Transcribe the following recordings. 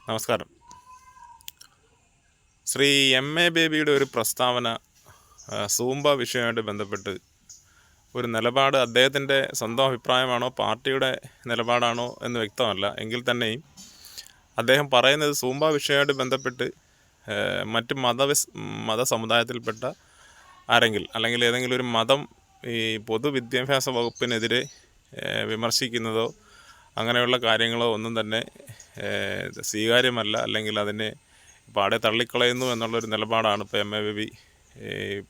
നമസ്കാരം. Shri M A ബേബിയുടെ ഒരു പ്രസ്താവന സൂംബ വിഷയമായിട്ട് ബന്ധപ്പെട്ട് ഒരു നിലപാട് അദ്ദേഹത്തിൻ്റെ സ്വന്തം അഭിപ്രായമാണോ പാർട്ടിയുടെ നിലപാടാണോ എന്ന് വ്യക്തമല്ല. എങ്കിൽ തന്നെയും അദ്ദേഹം പറയുന്നത് സൂംബ വിഷയമായിട്ട് ബന്ധപ്പെട്ട് മറ്റ് മതസമുദായത്തിൽപ്പെട്ട ആരെങ്കിലും അല്ലെങ്കിൽ ഏതെങ്കിലും ഒരു മതം ഈ പൊതുവിദ്യാഭ്യാസ വകുപ്പിനെതിരെ വിമർശിക്കുന്നതോ അങ്ങനെയുള്ള കാര്യങ്ങളോ ഒന്നും തന്നെ സ്വീകാര്യമല്ല, അല്ലെങ്കിൽ അതിനെ പാടെ തള്ളിക്കളയുന്നു എന്നുള്ളൊരു നിലപാടാണ് ഇപ്പോൾ എം എ ബേബി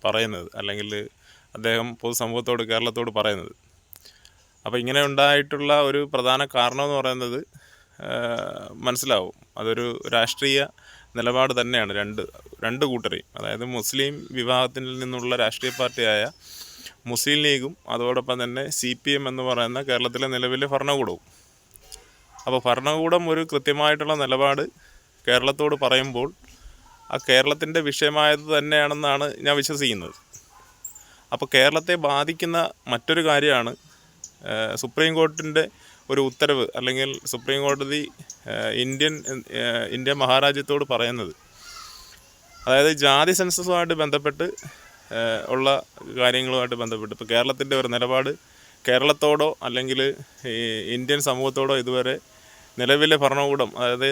പറയുന്നത്, അല്ലെങ്കിൽ അദ്ദേഹം പൊതുസമൂഹത്തോട് കേരളത്തോട് പറയുന്നത്. അപ്പോൾ ഇങ്ങനെ ഉണ്ടായിട്ടുള്ള ഒരു പ്രധാന കാരണമെന്ന് പറയുന്നത് മനസ്സിലാവും, അതൊരു രാഷ്ട്രീയ നിലപാട് തന്നെയാണ്. രണ്ട് കൂട്ടരെയും, അതായത് മുസ്ലിം വിഭാഗത്തിൽ നിന്നുള്ള രാഷ്ട്രീയ പാർട്ടിയായ മുസ്ലിം ലീഗും അതോടൊപ്പം തന്നെ CPM എന്ന് പറയുന്ന കേരളത്തിലെ നിലവിലെ ഭരണകൂടവും. അപ്പോൾ ഭരണകൂടം ഒരു കൃത്യമായിട്ടുള്ള നിലപാട് കേരളത്തോട് പറയുമ്പോൾ ആ കേരളത്തിൻ്റെ വിഷയമായത് തന്നെയാണെന്നാണ് ഞാൻ വിശ്വസിക്കുന്നത്. അപ്പോൾ കേരളത്തെ ബാധിക്കുന്ന മറ്റൊരു കാര്യമാണ് സുപ്രീം കോടതിൻ്റെ ഒരു ഉത്തരവ്, അല്ലെങ്കിൽ സുപ്രീം കോടതി ഇന്ത്യ മഹാരാജ്യത്തോട് പറയുന്നത്, അതായത് ജാതി സെൻസസുമായിട്ട് ബന്ധപ്പെട്ട് ഉള്ള കാര്യങ്ങളുമായിട്ട് ബന്ധപ്പെട്ട് ഇപ്പോൾ കേരളത്തിൻ്റെ ഒരു നിലപാട് കേരളത്തോടോ അല്ലെങ്കിൽ ഈ ഇന്ത്യൻ സമൂഹത്തോടോ ഇതുവരെ നിലവിലെ ഭരണകൂടം, അതായത്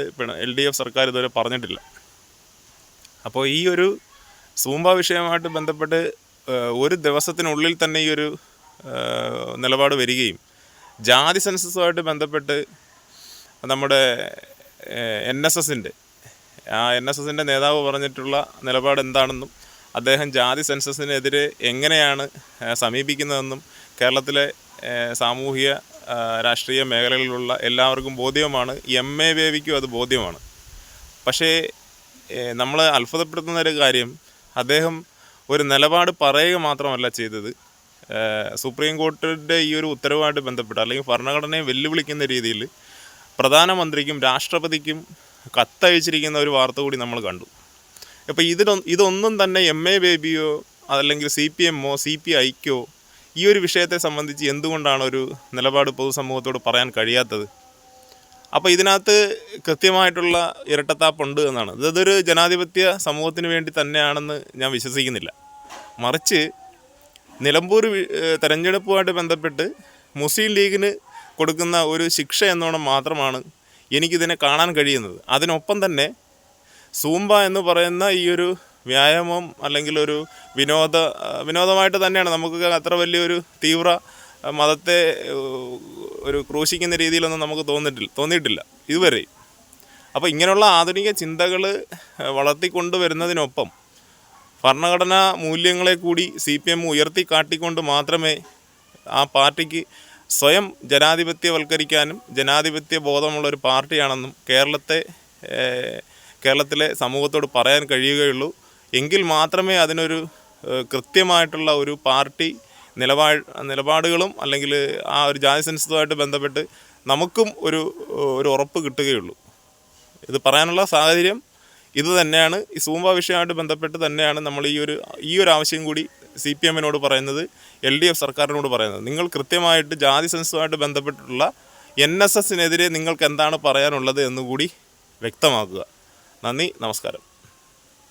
LDF സർക്കാർ ഇതുവരെ പറഞ്ഞിട്ടില്ല. അപ്പോൾ ഈ ഒരു സൂംബ വിഷയമായിട്ട് ബന്ധപ്പെട്ട് ഒരു ദിവസത്തിനുള്ളിൽ തന്നെ ഈ ഒരു നിലപാട് വരികയും ജാതി സെൻസസുമായിട്ട് ബന്ധപ്പെട്ട് നമ്മുടെ NSSൻ്റെ നേതാവ് പറഞ്ഞിട്ടുള്ള നിലപാട് എന്താണെന്നും അദ്ദേഹം ജാതി സെൻസസിനെതിരെ എങ്ങനെയാണ് സമീപിക്കുന്നതെന്നും കേരളത്തിലെ സാമൂഹിക രാഷ്ട്രീയ മേഖലകളിലുള്ള എല്ലാവർക്കും ബോധ്യമാണ്. എം എ ബേബിക്കും അത് ബോധ്യമാണ്. പക്ഷേ നമ്മൾ അത്ഭുതപ്പെടുത്തുന്ന ഒരു കാര്യം, അദ്ദേഹം ഒരു നിലപാട് പറയുക മാത്രമല്ല ചെയ്തത്, സുപ്രീം കോടതിയുടെ ഈ ഒരു ഉത്തരവുമായിട്ട് ബന്ധപ്പെട്ട് അല്ലെങ്കിൽ ഭരണഘടനയെ വെല്ലുവിളിക്കുന്ന രീതിയിൽ പ്രധാനമന്ത്രിക്കും രാഷ്ട്രപതിക്കും കത്തയച്ചിരിക്കുന്ന ഒരു വാർത്ത കൂടി നമ്മൾ കണ്ടു. അപ്പോൾ ഇതൊന്നും തന്നെ എം എ ബേബിയോ അല്ലെങ്കിൽ CPMോ CPIക്കോ ഈ ഒരു വിഷയത്തെ സംബന്ധിച്ച് എന്തുകൊണ്ടാണ് ഒരു നിലപാട് പൊതുസമൂഹത്തോട് പറയാൻ കഴിയാത്തത്? അപ്പോൾ ഇതിനകത്ത് കൃത്യമായിട്ടുള്ള ഇരട്ടത്താപ്പുണ്ട് എന്നാണ്. ഇതൊരു ജനാധിപത്യ സമൂഹത്തിന് വേണ്ടി തന്നെയാണെന്ന് ഞാൻ വിശ്വസിക്കുന്നില്ല. മറിച്ച് നിലമ്പൂർ തെരഞ്ഞെടുപ്പുമായിട്ട് ബന്ധപ്പെട്ട് മുസ്ലിം ലീഗിന് കൊടുക്കുന്ന ഒരു ശിക്ഷ എന്നോണം മാത്രമാണ് എനിക്കിതിനെ കാണാൻ കഴിയുന്നത്. അതിനൊപ്പം തന്നെ സൂംബ എന്ന് പറയുന്ന ഈ ഒരു വ്യായാമം അല്ലെങ്കിൽ ഒരു വിനോദമായിട്ട് തന്നെയാണ്, നമുക്ക് അത്ര വലിയൊരു തീവ്ര മതത്തെ ഒരു ക്രൂശിക്കുന്ന രീതിയിലൊന്നും നമുക്ക് തോന്നിയിട്ടില്ല ഇതുവരെ. അപ്പോൾ ഇങ്ങനെയുള്ള ആധുനിക ചിന്തകൾ വളർത്തിക്കൊണ്ടുവരുന്നതിനൊപ്പം ഭരണഘടനാ മൂല്യങ്ങളെ കൂടി CPM ഉയർത്തി കാട്ടിക്കൊണ്ട് മാത്രമേ ആ പാർട്ടിക്ക് സ്വയം ജനാധിപത്യവൽക്കരിക്കാനും ജനാധിപത്യ ബോധമുള്ളൊരു പാർട്ടിയാണെന്നും കേരളത്തിലെ സമൂഹത്തോട് പറയാൻ കഴിയുകയുള്ളൂ. എങ്കിൽ മാത്രമേ അതിനൊരു കൃത്യമായിട്ടുള്ള ഒരു പാർട്ടി നിലപാടുകളും അല്ലെങ്കിൽ ആ ഒരു ജാതി സെൻസസുമായിട്ട് ബന്ധപ്പെട്ട് നമുക്കും ഒരു ഉറപ്പ് കിട്ടുകയുള്ളൂ. ഇത് പറയാനുള്ള സാഹചര്യം ഇത് തന്നെയാണ്. ഈ സൂംബ വിഷയമായിട്ട് ബന്ധപ്പെട്ട് തന്നെയാണ് നമ്മൾ ഈ ഒരു ആവശ്യം കൂടി CPMനോട് പറയുന്നത്, LDF സർക്കാരിനോട് പറയുന്നത്. നിങ്ങൾ കൃത്യമായിട്ട് ജാതി സെൻസസുമായിട്ട് ബന്ധപ്പെട്ടിട്ടുള്ള NSSനെതിരെ നിങ്ങൾക്ക് എന്താണ് പറയാനുള്ളത് എന്നുകൂടി വ്യക്തമാക്കുക. നന്ദി, നമസ്കാരം.